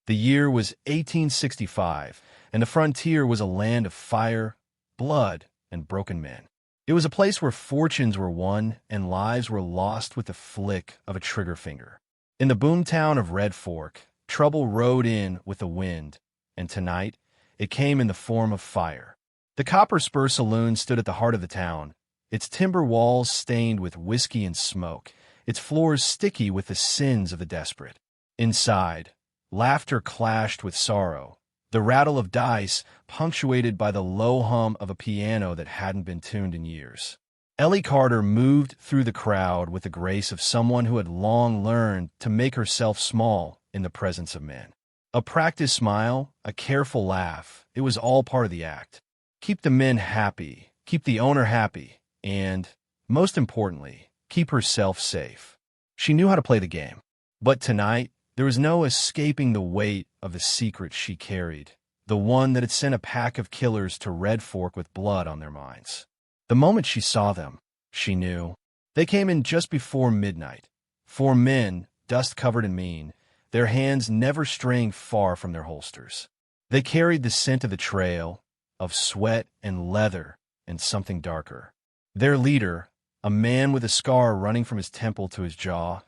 The year was 1865, and the frontier was a land of fire, blood, and broken men. It was a place where fortunes were won and lives were lost with the flick of a trigger finger. In the boomtown of Red Fork, trouble rode in with the wind, and tonight it came in the form of fire. The Copper Spur Saloon stood at the heart of the town, its timber walls stained with whiskey and smoke, its floors sticky with the sins of the desperate. Inside, laughter clashed with sorrow, the rattle of dice punctuated by the low hum of a piano that hadn't been tuned in years. Ellie Carter moved through the crowd with the grace of someone who had long learned to make herself small in the presence of men. A practiced smile, a careful laugh, it was all part of the act. Keep the men happy, keep the owner happy, and, most importantly, keep herself safe. She knew how to play the game. But tonight, there was no escaping the weight of the secret she carried, the one that had sent a pack of killers to Red Fork with blood on their minds. The moment she saw them, she knew. They came in just before midnight. 4 men, dust-covered and mean, their hands never straying far from their holsters. They carried the scent of the trail, of sweat and leather and something darker. Their leader, a man with a scar running from his temple to his jaw,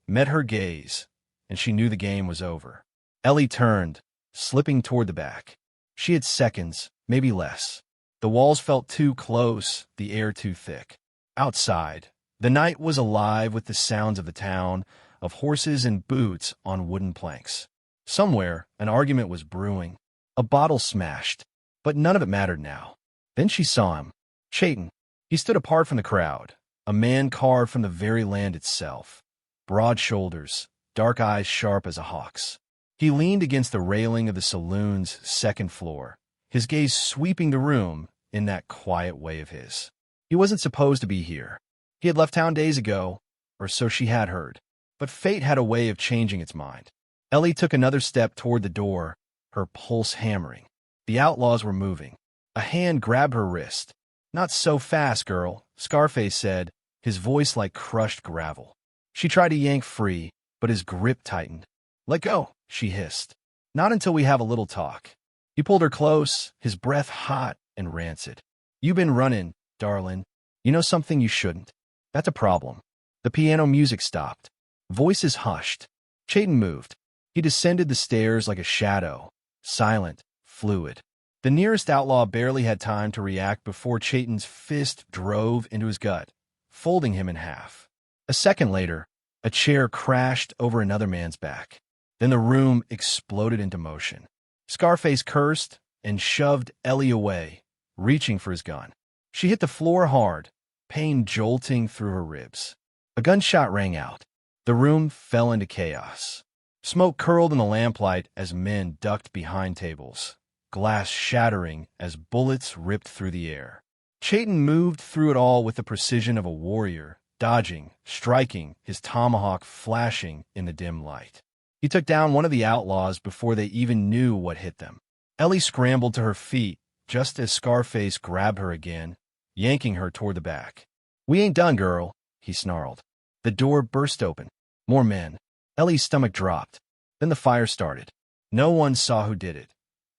met her gaze, and she knew the game was over. Ellie turned, slipping toward the back. She had seconds, maybe less. The walls felt too close, the air too thick. Outside, the night was alive with the sounds of the town, of horses and boots on wooden planks. Somewhere, an argument was brewing, a bottle smashed, but none of it mattered now. Then she saw him, Chayton. He stood apart from the crowd, a man carved from the very land itself. Broad shoulders, dark eyes sharp as a hawk's. He leaned against the railing of the saloon's second floor, his gaze sweeping the room in that quiet way of his. He wasn't supposed to be here. He had left town days ago, or so she had heard. But fate had a way of changing its mind. Ellie took another step toward the door, her pulse hammering. The outlaws were moving. A hand grabbed her wrist. "Not so fast, girl," Scarface said, his voice like crushed gravel. She tried to yank free, but his grip tightened. "Let go," she hissed. "Not until we have a little talk." He pulled her close, his breath hot and rancid. "You been running, darling. You know something you shouldn't. That's a problem." The piano music stopped. Voices hushed. Chayton moved. He descended the stairs like a shadow, silent, fluid. The nearest outlaw barely had time to react before Chayton's fist drove into his gut, folding him in half. A second later, a chair crashed over another man's back. Then the room exploded into motion. Scarface cursed and shoved Ellie away, reaching for his gun. She hit the floor hard, pain jolting through her ribs. A gunshot rang out. The room fell into chaos. Smoke curled in the lamplight as men ducked behind tables, glass shattering as bullets ripped through the air. Chayton moved through it all with the precision of a warrior, dodging, striking, his tomahawk flashing in the dim light. He took down one of the outlaws before they even knew what hit them. Ellie scrambled to her feet just as Scarface grabbed her again, yanking her toward the back. "We ain't done, girl," he snarled. The door burst open. More men. Ellie's stomach dropped. Then the fire started. No one saw who did it.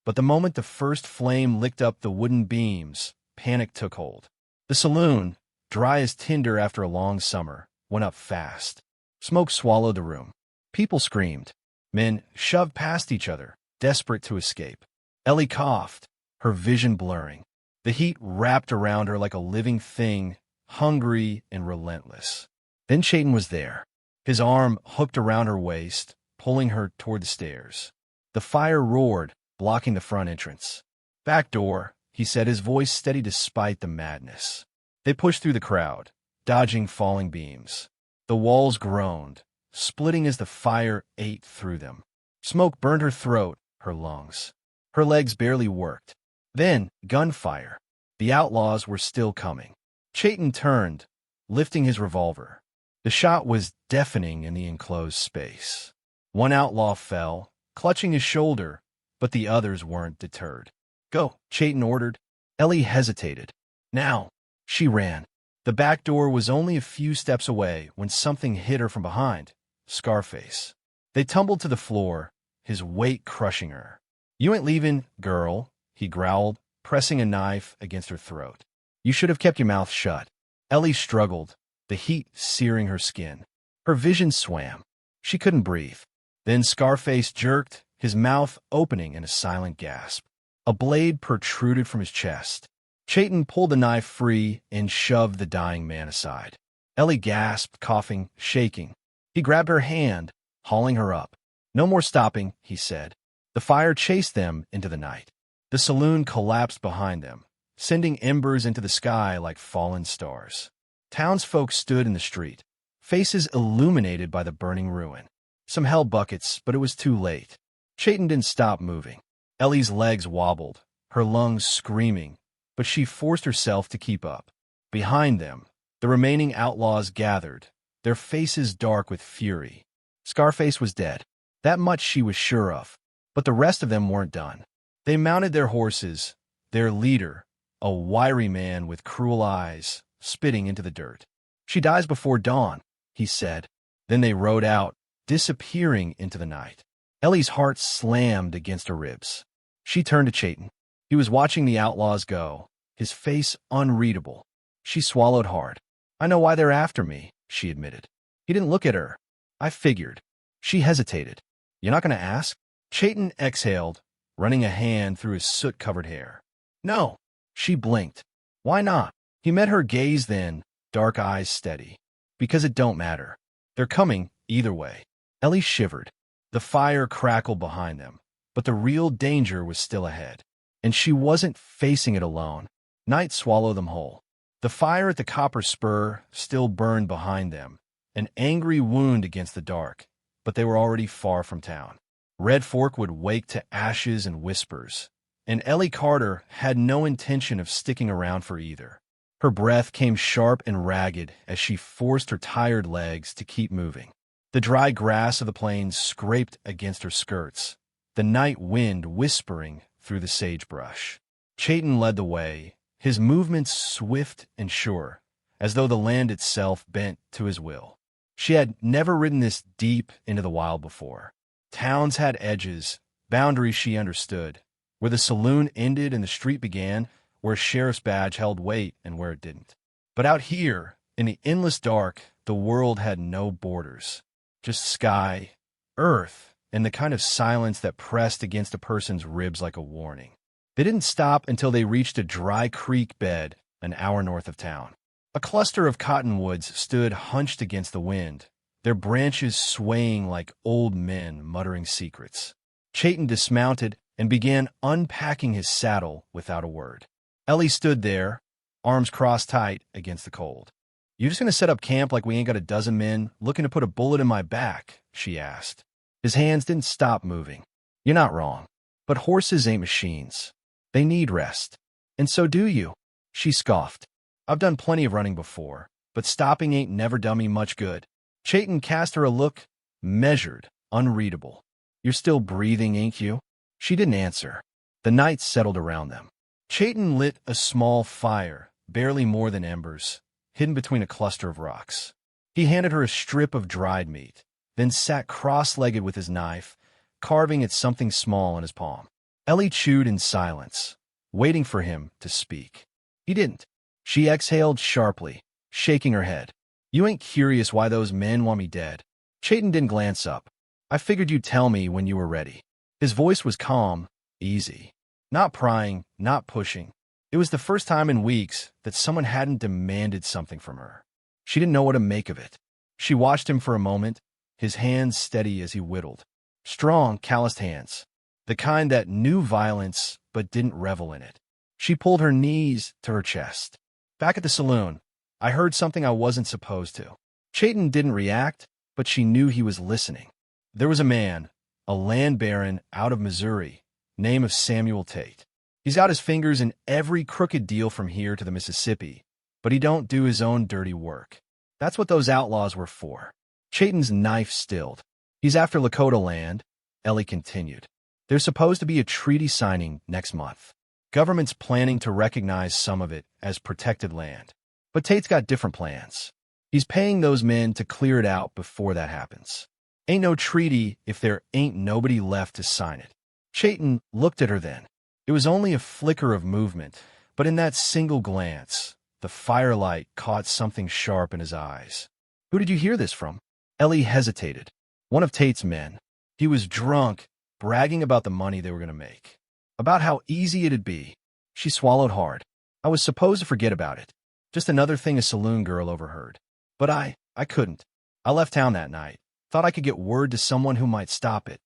But the moment the first flame licked up the wooden beams, panic took hold. The saloon, dry as tinder after a long summer, went up fast. Smoke swallowed the room. People screamed. Men shoved past each other, desperate to escape. Ellie coughed, her vision blurring. The heat wrapped around her like a living thing, hungry and relentless. Then Chayton was there, his arm hooked around her waist, pulling her toward the stairs. The fire roared, blocking the front entrance. "Back door," he said, his voice steady despite the madness. They pushed through the crowd, dodging falling beams. The walls groaned, splitting as the fire ate through them. Smoke burned her throat, her lungs. Her legs barely worked. Then, gunfire. The outlaws were still coming. Chayton turned, lifting his revolver. The shot was deafening in the enclosed space. One outlaw fell, clutching his shoulder, but the others weren't deterred. "Go," Chayton ordered. Ellie hesitated. "Now." She ran. The back door was only a few steps away when something hit her from behind. Scarface. They tumbled to the floor, his weight crushing her. "You ain't leaving, girl," he growled, pressing a knife against her throat. "You should have kept your mouth shut." Ellie struggled, the heat searing her skin. Her vision swam. She couldn't breathe. Then Scarface jerked, his mouth opening in a silent gasp. A blade protruded from his chest. Chayton pulled the knife free and shoved the dying man aside. Ellie gasped, coughing, shaking. He grabbed her hand, hauling her up. "No more stopping," he said. The fire chased them into the night. The saloon collapsed behind them, sending embers into the sky like fallen stars. Townsfolk stood in the street, faces illuminated by the burning ruin. Some held buckets, but it was too late. Chayton didn't stop moving. Ellie's legs wobbled, her lungs screaming, but she forced herself to keep up. Behind them, the remaining outlaws gathered, their faces dark with fury. Scarface was dead. That much she was sure of. But the rest of them weren't done. They mounted their horses, their leader, a wiry man with cruel eyes, spitting into the dirt. "She dies before dawn," he said. Then they rode out, disappearing into the night. Ellie's heart slammed against her ribs. She turned to Chayton. He was watching the outlaws go, his face unreadable. She swallowed hard. "I know why they're after me," she admitted. He didn't look at her. "I figured." She hesitated. "You're not going to ask?" Chayton exhaled, running a hand through his soot-covered hair. "No." She blinked. "Why not?" He met her gaze then, dark eyes steady. "Because it don't matter. They're coming either way." Ellie shivered. The fire crackled behind them, but the real danger was still ahead. And she wasn't facing it alone. Night swallowed them whole. The fire at the copper spur still burned behind them, an angry wound against the dark, but they were already far from town. Red Fork would wake to ashes and whispers, and Ellie Carter had no intention of sticking around for either. Her breath came sharp and ragged as she forced her tired legs to keep moving. The dry grass of the plains scraped against her skirts, the night wind whispering through the sagebrush. Chayton led the way, his movements swift and sure, as though the land itself bent to his will. She had never ridden this deep into the wild before. Towns had edges, boundaries she understood, where the saloon ended and the street began, where a sheriff's badge held weight and where it didn't. But out here, in the endless dark, the world had no borders. Just sky, earth, and the kind of silence that pressed against a person's ribs like a warning. They didn't stop until they reached a dry creek bed an hour north of town. A cluster of cottonwoods stood hunched against the wind, their branches swaying like old men muttering secrets. Chayton dismounted and began unpacking his saddle without a word. Ellie stood there, arms crossed tight against the cold. "You just gonna set up camp like we ain't got a dozen men looking to put a bullet in my back?" she asked. His hands didn't stop moving. "You're not wrong. But horses ain't machines. They need rest. And so do you." She scoffed. "I've done plenty of running before, but stopping ain't never done me much good." Chayton cast her a look, measured, unreadable. "You're still breathing, ain't you?" She didn't answer. The night settled around them. Chayton lit a small fire, barely more than embers, hidden between a cluster of rocks. He handed her a strip of dried meat, then sat cross-legged with his knife, carving at something small in his palm. Ellie chewed in silence, waiting for him to speak. He didn't. She exhaled sharply, shaking her head. "You ain't curious why those men want me dead?" Chayton didn't glance up. "I figured you'd tell me when you were ready." His voice was calm, easy. Not prying, not pushing. It was the first time in weeks that someone hadn't demanded something from her. She didn't know what to make of it. She watched him for a moment, his hands steady as he whittled. Strong, calloused hands. The kind that knew violence but didn't revel in it. She pulled her knees to her chest. "Back at the saloon, I heard something I wasn't supposed to." Chayton didn't react, but she knew he was listening. There was a man, a land baron out of Missouri, name of Samuel Tate. He's got his fingers in every crooked deal from here to the Mississippi, but he don't do his own dirty work. That's what those outlaws were for. Chayton's knife stilled. "He's after Lakota land," Ellie continued. "There's supposed to be a treaty signing next month. Government's planning to recognize some of it as protected land. But Tate's got different plans. He's paying those men to clear it out before that happens." Ain't no treaty if there ain't nobody left to sign it. Chayton looked at her then. It was only a flicker of movement, but in that single glance, the firelight caught something sharp in his eyes. Who did you hear this from? Ellie hesitated. One of Tate's men. He was drunk, bragging about the money they were going to make. About how easy it'd be. She swallowed hard. I was supposed to forget about it. Just another thing a saloon girl overheard. But I couldn't. I left town that night. Thought I could get word to someone who might stop it.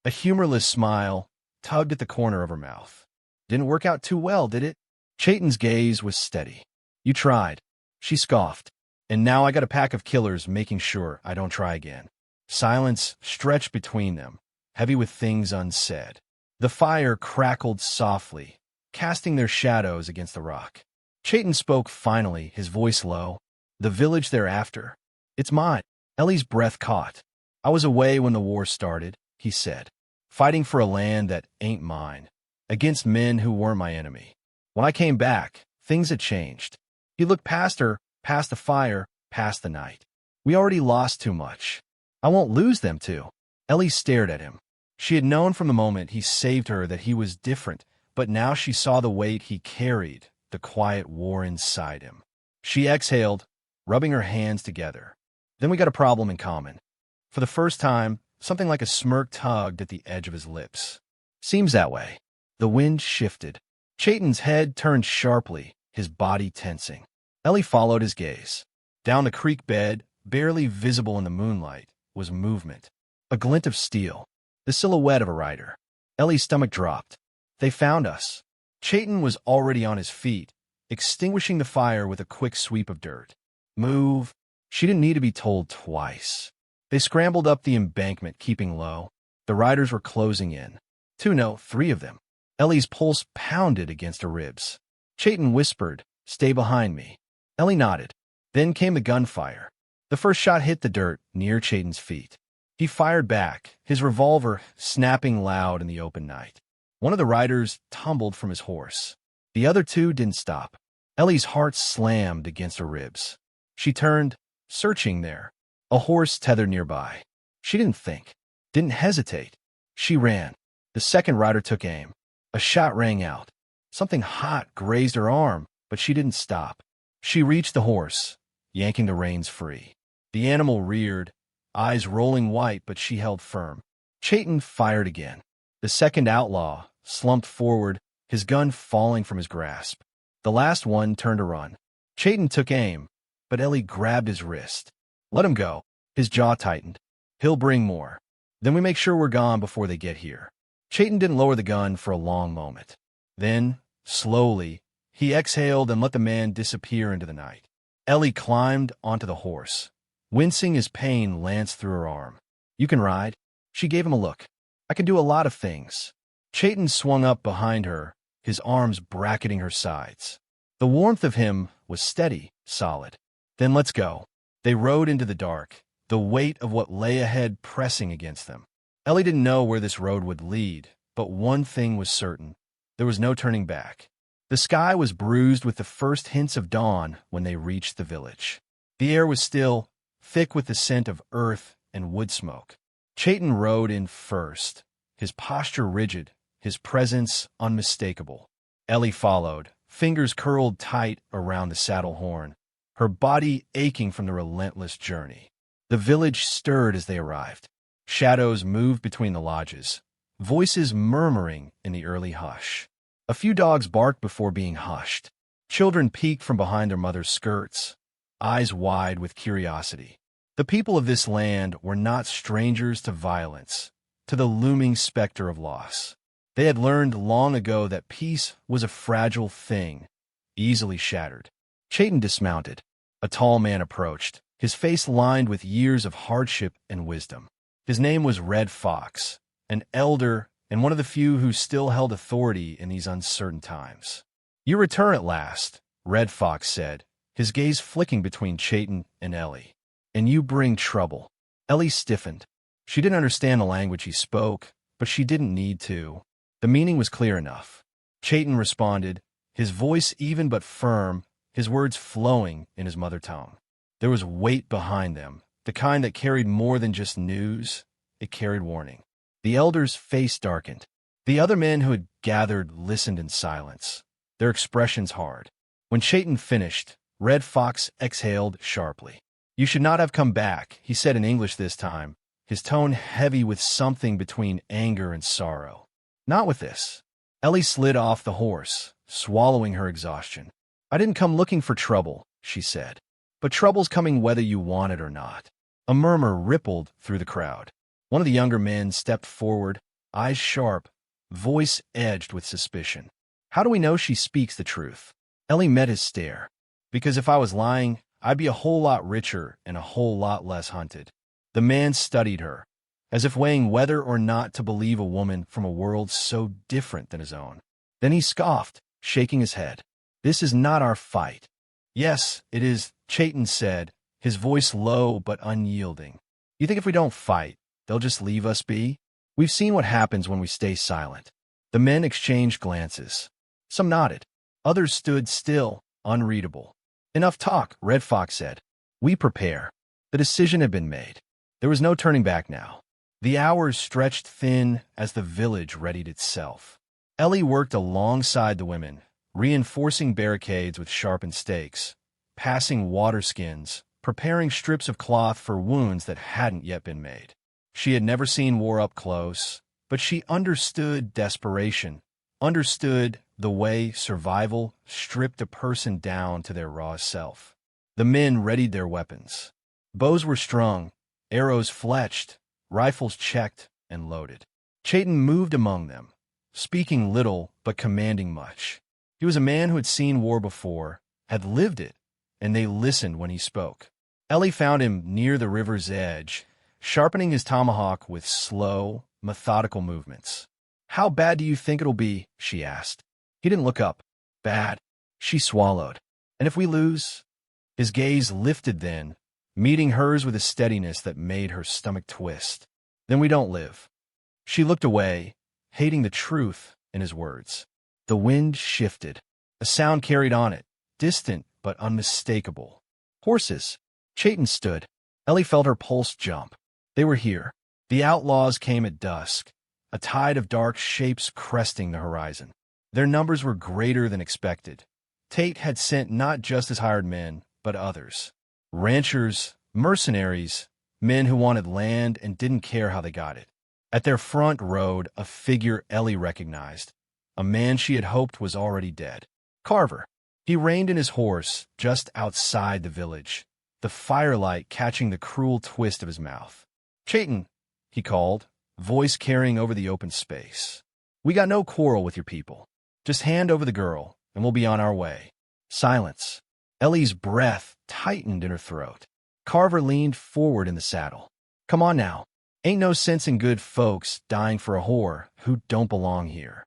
A humorless smile tugged at the corner of her mouth. Didn't work out too well, did it? Chayton's gaze was steady. You tried. She scoffed. And now I got a pack of killers making sure I don't try again. Silence stretched between them, heavy with things unsaid. The fire crackled softly, casting their shadows against the rock. Chayton spoke finally, his voice low. The village thereafter. It's mine. Ellie's breath caught. I was away when the war started, he said, fighting for a land that ain't mine, against men who weren't my enemy. When I came back, things had changed. He looked past her, past the fire, past the night. We already lost too much. I won't lose them too. Ellie stared at him. She had known from the moment he saved her that he was different, but now she saw the weight he carried, the quiet war inside him. She exhaled, rubbing her hands together. Then we got a problem in common. For the first time, something like a smirk tugged at the edge of his lips. Seems that way. The wind shifted. Chayton's head turned sharply, his body tensing. Ellie followed his gaze. Down the creek bed, barely visible in the moonlight, was movement. A glint of steel. The silhouette of a rider. Ellie's stomach dropped. They found us. Chayton was already on his feet, extinguishing the fire with a quick sweep of dirt. Move. She didn't need to be told twice. They scrambled up the embankment, keeping low. The riders were closing in. 2, no, 3 of them. Ellie's pulse pounded against her ribs. Chayton whispered, "Stay behind me." Ellie nodded. Then came the gunfire. The first shot hit the dirt near Chayton's feet. He fired back, his revolver snapping loud in the open night. One of the riders tumbled from his horse. The other 2 didn't stop. Ellie's heart slammed against her ribs. She turned, searching there. A horse tethered nearby. She didn't think, didn't hesitate. She ran. The second rider took aim. A shot rang out. Something hot grazed her arm, but she didn't stop. She reached the horse, yanking the reins free. The animal reared, eyes rolling white, but she held firm. Chayton fired again. The second outlaw slumped forward, his gun falling from his grasp. The last one turned to run. Chayton took aim, but Ellie grabbed his wrist. Let him go. His jaw tightened. He'll bring more. Then we make sure we're gone before they get here. Chayton didn't lower the gun for a long moment. Then, slowly, he exhaled and let the man disappear into the night. Ellie climbed onto the horse, wincing as pain lanced through her arm. You can ride? She gave him a look. I can do a lot of things. Chayton swung up behind her, his arms bracketing her sides. The warmth of him was steady, solid. Then let's go. They rode into the dark, the weight of what lay ahead pressing against them. Ellie didn't know where this road would lead, but one thing was certain. There was no turning back. The sky was bruised with the first hints of dawn when they reached the village. The air was still, thick with the scent of earth and wood smoke. Chayton rode in first, his posture rigid, his presence unmistakable. Ellie followed, fingers curled tight around the saddle horn, her body aching from the relentless journey. The village stirred as they arrived. Shadows moved between the lodges, voices murmuring in the early hush. A few dogs barked before being hushed. Children peeked from behind their mothers' skirts, eyes wide with curiosity. The people of this land were not strangers to violence, to the looming specter of loss. They had learned long ago that peace was a fragile thing, easily shattered. Chayton dismounted. A tall man approached, his face lined with years of hardship and wisdom. His name was Red Fox, an elder and one of the few who still held authority in these uncertain times. You return at last, Red Fox said, his gaze flicking between Chayton and Ellie. And you bring trouble. Ellie stiffened. She didn't understand the language he spoke, but she didn't need to. The meaning was clear enough. Chayton responded, his voice even but firm, his words flowing in his mother tongue. There was weight behind them, the kind that carried more than just news, it carried warning. The elder's face darkened. The other men who had gathered listened in silence, their expressions hard. When Chayton finished, Red Fox exhaled sharply. "You should not have come back," he said in English this time, his tone heavy with something between anger and sorrow. "Not with this." Ellie slid off the horse, swallowing her exhaustion. "I didn't come looking for trouble," she said. "But trouble's coming whether you want it or not." A murmur rippled through the crowd. One of the younger men stepped forward, eyes sharp, voice edged with suspicion. "How do we know she speaks the truth?" Ellie met his stare. "Because if I was lying, I'd be a whole lot richer and a whole lot less hunted." The man studied her, as if weighing whether or not to believe a woman from a world so different than his own. Then he scoffed, shaking his head. "This is not our fight." "Yes, it is," Chayton said, his voice low but unyielding. "You think if we don't fight, they'll just leave us be? We've seen what happens when we stay silent." The men exchanged glances. Some nodded. Others stood still, unreadable. "Enough talk," Red Fox said. "We prepare." The decision had been made. There was no turning back now. The hours stretched thin as the village readied itself. Ellie worked alongside the women, reinforcing barricades with sharpened stakes, passing water skins, preparing strips of cloth for wounds that hadn't yet been made. She had never seen war up close, but she understood desperation, understood the way survival stripped a person down to their raw self. The men readied their weapons. Bows were strung, arrows fletched, rifles checked and loaded. Chayton moved among them, speaking little but commanding much. He was a man who had seen war before, had lived it, and they listened when he spoke. Ellie found him near the river's edge, sharpening his tomahawk with slow, methodical movements. "How bad do you think it'll be?" she asked. He didn't look up. "Bad," she swallowed. "And if we lose?" His gaze lifted then, meeting hers with a steadiness that made her stomach twist. "Then we don't live." She looked away, hating the truth in his words. The wind shifted. A sound carried on it, distant but unmistakable. Horses. Chayton stood. Ellie felt her pulse jump. They were here. The outlaws came at dusk, a tide of dark shapes cresting the horizon. Their numbers were greater than expected. Tate had sent not just his hired men, but others. Ranchers, mercenaries, men who wanted land and didn't care how they got it. At their front rode a figure Ellie recognized, a man she had hoped was already dead. Carver. He reined in his horse just outside the village, the firelight catching the cruel twist of his mouth. "Chayton," he called, voice carrying over the open space. "We got no quarrel with your people. Just hand over the girl, and we'll be on our way." Silence. Ellie's breath tightened in her throat. Carver leaned forward in the saddle. "Come on now. Ain't no sense in good folks dying for a whore who don't belong here."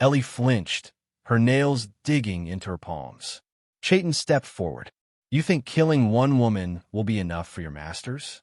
Ellie flinched, her nails digging into her palms. Chayton stepped forward. "You think killing one woman will be enough for your masters?"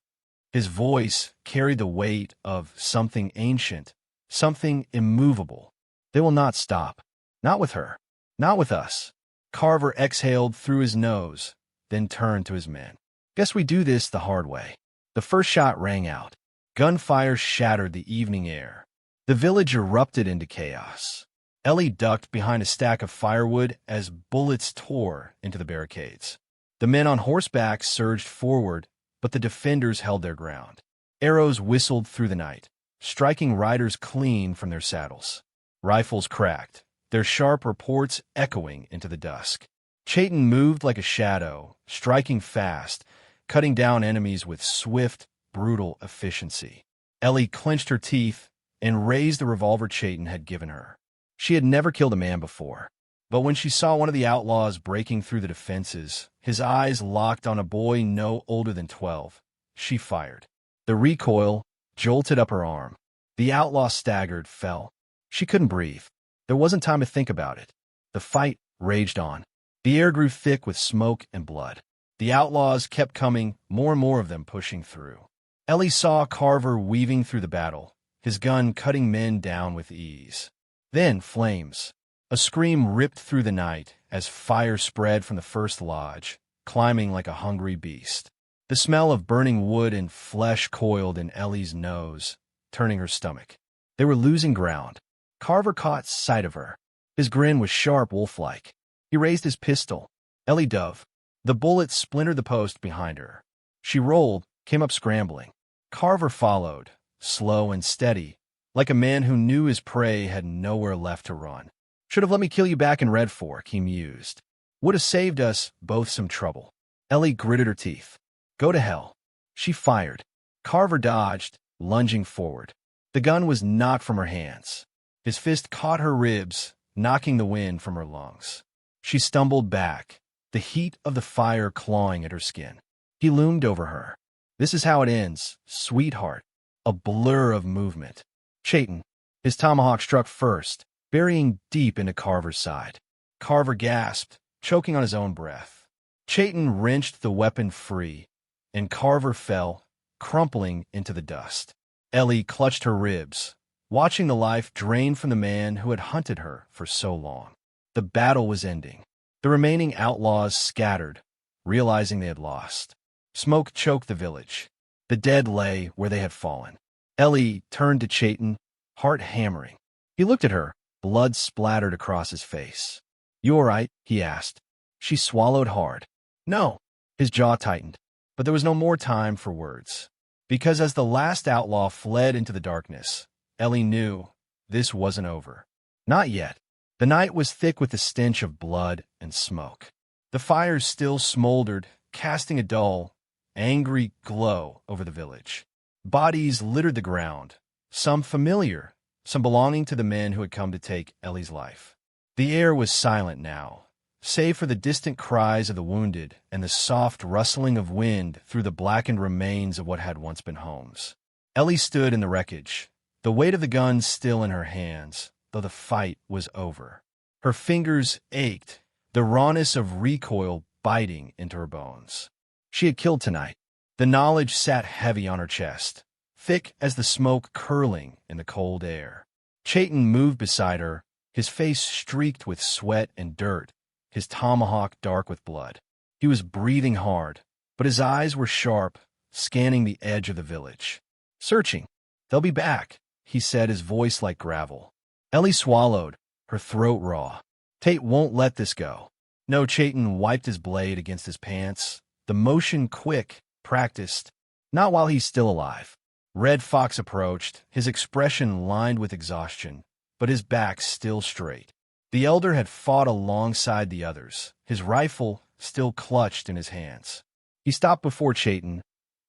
His voice carried the weight of something ancient, something immovable. "They will not stop. Not with her. Not with us." Carver exhaled through his nose, then turned to his men. "Guess we do this the hard way." The first shot rang out. Gunfire shattered the evening air. The village erupted into chaos. Ellie ducked behind a stack of firewood as bullets tore into the barricades. The men on horseback surged forward, but the defenders held their ground. Arrows whistled through the night, striking riders clean from their saddles. Rifles cracked, their sharp reports echoing into the dusk. Chayton moved like a shadow, striking fast, cutting down enemies with swift, brutal efficiency. Ellie clenched her teeth and raised the revolver Chayton had given her. She had never killed a man before, but when she saw one of the outlaws breaking through the defenses, his eyes locked on a boy no older than 12, she fired. The recoil jolted up her arm. The outlaw staggered, fell. She couldn't breathe. There wasn't time to think about it. The fight raged on. The air grew thick with smoke and blood. The outlaws kept coming, more and more of them pushing through. Ellie saw Carver weaving through the battle, his gun cutting men down with ease. Then flames. A scream ripped through the night as fire spread from the first lodge, climbing like a hungry beast. The smell of burning wood and flesh coiled in Ellie's nose, turning her stomach. They were losing ground. Carver caught sight of her. His grin was sharp, wolf-like. He raised his pistol. Ellie dove. The bullet splintered the post behind her. She rolled, came up scrambling. Carver followed, slow and steady, like a man who knew his prey had nowhere left to run. Should have let me kill you back in Red Fork, he mused. Would have saved us both some trouble. Ellie gritted her teeth. Go to hell. She fired. Carver dodged, lunging forward. The gun was knocked from her hands. His fist caught her ribs, knocking the wind from her lungs. She stumbled back, the heat of the fire clawing at her skin. He loomed over her. This is how it ends, sweetheart. A blur of movement. Chayton. His tomahawk struck first, burying deep into Carver's side. Carver gasped, choking on his own breath. Chayton wrenched the weapon free, and Carver fell, crumpling into the dust. Ellie clutched her ribs, watching the life drain from the man who had hunted her for so long. The battle was ending. The remaining outlaws scattered, realizing they had lost. Smoke choked the village. The dead lay where they had fallen. Ellie turned to Chayton, heart hammering. He looked at her, blood splattered across his face. You all right? He asked. She swallowed hard. No. His jaw tightened. But there was no more time for words. Because as the last outlaw fled into the darkness, Ellie knew this wasn't over. Not yet. The night was thick with the stench of blood and smoke. The fires still smoldered, casting a dull, angry glow over the village. Bodies littered the ground, some familiar, some belonging to the men who had come to take Ellie's life. The air was silent now, save for the distant cries of the wounded and the soft rustling of wind through the blackened remains of what had once been homes. Ellie stood in the wreckage, the weight of the gun still in her hands, though the fight was over. Her fingers ached, the rawness of recoil biting into her bones. She had killed tonight. The knowledge sat heavy on her chest, thick as the smoke curling in the cold air. Chayton moved beside her, his face streaked with sweat and dirt, his tomahawk dark with blood. He was breathing hard, but his eyes were sharp, scanning the edge of the village. Searching. They'll be back, he said, his voice like gravel. Ellie swallowed, her throat raw. Tate won't let this go. No, Chayton wiped his blade against his pants, the motion quick, practiced, not while he's still alive. Red Fox approached, his expression lined with exhaustion, but his back still straight. The elder had fought alongside the others, his rifle still clutched in his hands. He stopped before Chayton,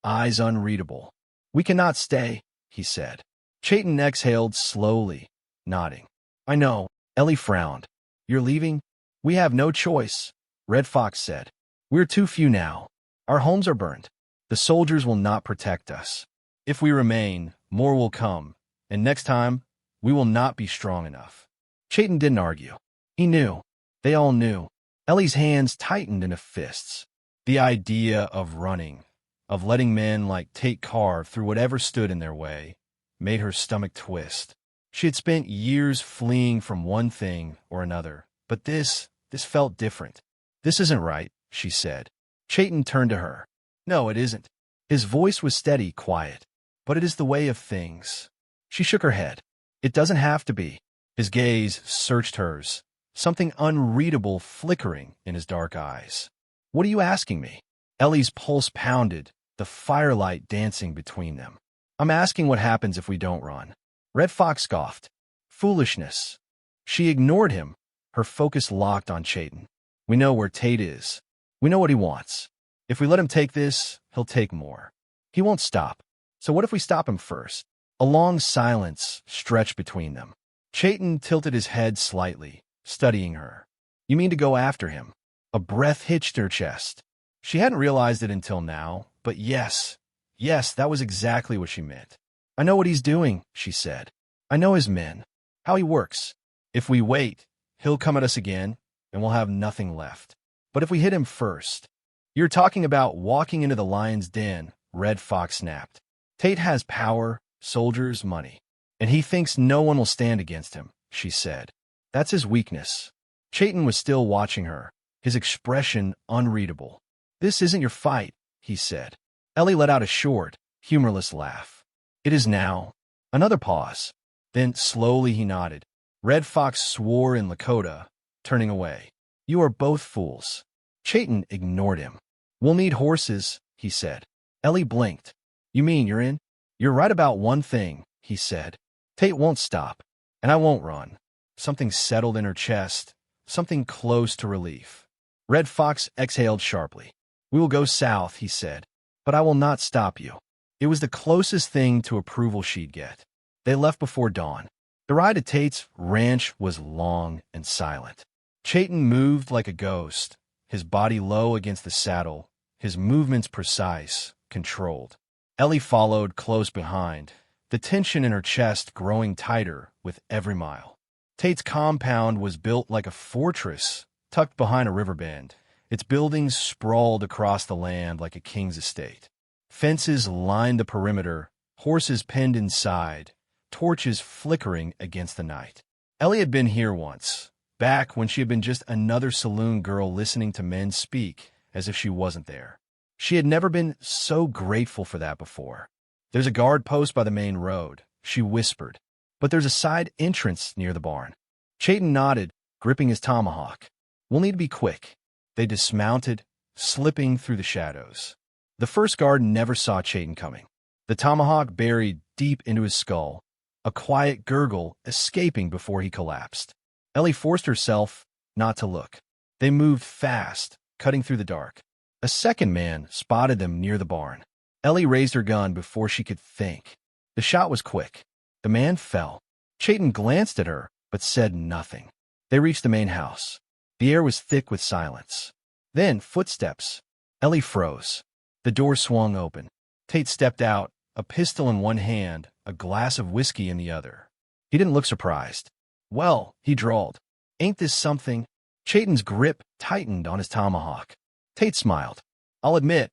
eyes unreadable. We cannot stay, he said. Chayton exhaled slowly, nodding. I know. Ellie frowned. You're leaving? We have no choice, Red Fox said. We're too few now. Our homes are burned. The soldiers will not protect us. If we remain, more will come, and next time, we will not be strong enough. Chayton didn't argue. He knew. They all knew. Ellie's hands tightened into fists. The idea of running, of letting men like Tate carve through whatever stood in their way, made her stomach twist. She had spent years fleeing from one thing or another, but this felt different. This isn't right, she said. Chayton turned to her. No, it isn't. His voice was steady, quiet. But it is the way of things. She shook her head. It doesn't have to be. His gaze searched hers, something unreadable flickering in his dark eyes. What are you asking me? Ellie's pulse pounded, the firelight dancing between them. I'm asking what happens if we don't run. Red Fox scoffed. Foolishness. She ignored him, her focus locked on Chayton. We know where Tate is. We know what he wants. If we let him take this, he'll take more. He won't stop. So what if we stop him first? A long silence stretched between them. Chayton tilted his head slightly, studying her. You mean to go after him? A breath hitched her chest. She hadn't realized it until now, but yes, that was exactly what she meant. I know what he's doing, she said. I know his men, how he works. If we wait, he'll come at us again, and we'll have nothing left. But if we hit him first... You're talking about walking into the lion's den, Red Fox snapped. Tate has power, soldiers, money. And he thinks no one will stand against him, she said. That's his weakness. Chayton was still watching her, his expression unreadable. This isn't your fight, he said. Ellie let out a short, humorless laugh. It is now. Another pause. Then slowly he nodded. Red Fox swore in Lakota, turning away. You are both fools. Chayton ignored him. We'll need horses, he said. Ellie blinked. You mean you're in? You're right about one thing, he said. Tate won't stop, and I won't run. Something settled in her chest, something close to relief. Red Fox exhaled sharply. We will go south, he said, but I will not stop you. It was the closest thing to approval she'd get. They left before dawn. The ride to Tate's ranch was long and silent. Chayton moved like a ghost, his body low against the saddle, his movements precise, controlled. Ellie followed close behind, the tension in her chest growing tighter with every mile. Tate's compound was built like a fortress, tucked behind a river bend. Its buildings sprawled across the land like a king's estate. Fences lined the perimeter, horses penned inside, torches flickering against the night. Ellie had been here once, back when she had been just another saloon girl listening to men speak as if she wasn't there. She had never been so grateful for that before. There's a guard post by the main road, she whispered, but there's a side entrance near the barn. Chayton nodded, gripping his tomahawk. We'll need to be quick. They dismounted, slipping through the shadows. The first guard never saw Chayton coming. The tomahawk buried deep into his skull, a quiet gurgle escaping before he collapsed. Ellie forced herself not to look. They moved fast, cutting through the dark. A second man spotted them near the barn. Ellie raised her gun before she could think. The shot was quick. The man fell. Chayton glanced at her, but said nothing. They reached the main house. The air was thick with silence. Then footsteps. Ellie froze. The door swung open. Tate stepped out, a pistol in one hand, a glass of whiskey in the other. He didn't look surprised. Well, he drawled. Ain't this something? Chayton's grip tightened on his tomahawk. Tate smiled. I'll admit,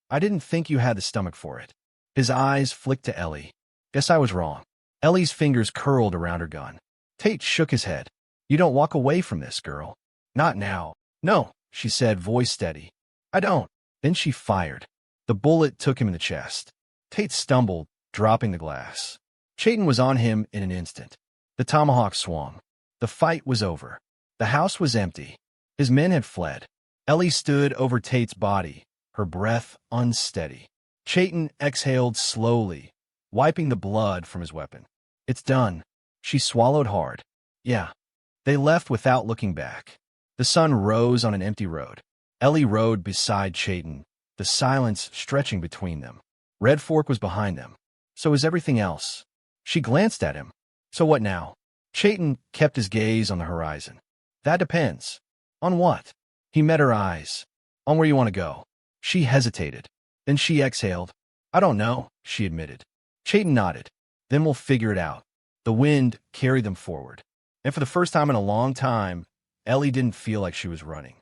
I didn't think you had the stomach for it. His eyes flicked to Ellie. Guess I was wrong. Ellie's fingers curled around her gun. Tate shook his head. You don't walk away from this, girl. Not now. No, she said, voice steady. I don't. Then she fired. The bullet took him in the chest. Tate stumbled, dropping the glass. Chayton was on him in an instant. The tomahawk swung. The fight was over. The house was empty. His men had fled. Ellie stood over Tate's body, her breath unsteady. Chayton exhaled slowly, wiping the blood from his weapon. It's done. She swallowed hard. Yeah. They left without looking back. The sun rose on an empty road. Ellie rode beside Chayton, the silence stretching between them. Red Fork was behind them. So was everything else. She glanced at him. So what now? Chayton kept his gaze on the horizon. That depends. On what? He met her eyes. On where you want to go. She hesitated. Then she exhaled. I don't know, she admitted. Chayton nodded. Then we'll figure it out. The wind carried them forward. And for the first time in a long time, Ellie didn't feel like she was running.